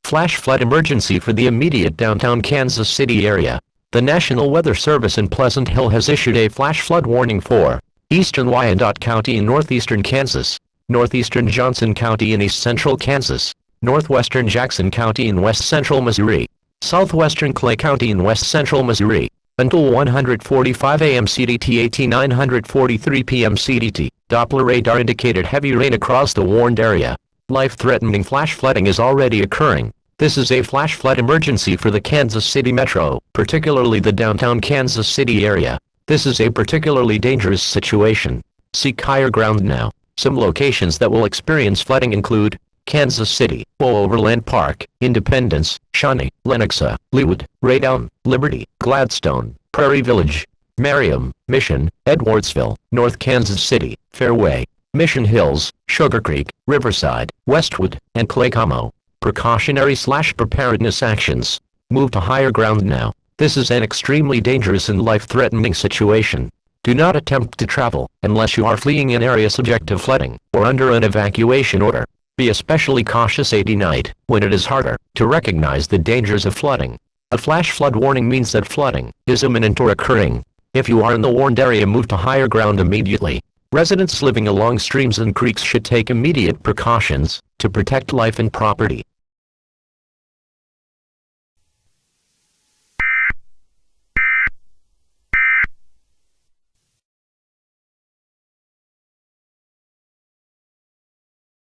Flash flood emergency for the immediate downtown Kansas City area. The National Weather Service in Pleasant Hill has issued a flash flood warning for eastern Wyandotte County in northeastern Kansas, northeastern Johnson County in east central Kansas, northwestern Jackson County in west central Missouri, southwestern Clay County in west central Missouri, until 1:45 a.m. CDT 1843 p.m. CDT. Doppler radar indicated heavy rain across the warned area. Life-threatening flash flooding is already occurring. This is a flash flood emergency for the Kansas City metro, particularly the downtown Kansas City area. This is a particularly dangerous situation. Seek higher ground now. Some locations that will experience flooding include Kansas City, Overland Park, Independence, Shawnee, Lenexa, Leawood, Raytown, Liberty, Gladstone, Prairie Village, Merriam, Mission, Edwardsville, North Kansas City, Fairway, Mission Hills, Sugar Creek, Riverside, Westwood, and Claycomo. Precautionary/preparedness actions. Move to higher ground now. This is an extremely dangerous and life-threatening situation. Do not attempt to travel unless you are fleeing an area subject to flooding or under an evacuation order. Be especially cautious at night when it is harder to recognize the dangers of flooding. A flash flood warning means that flooding is imminent or occurring. If you are in the warned area, move to higher ground immediately. Residents living along streams and creeks should take immediate precautions to protect life and property.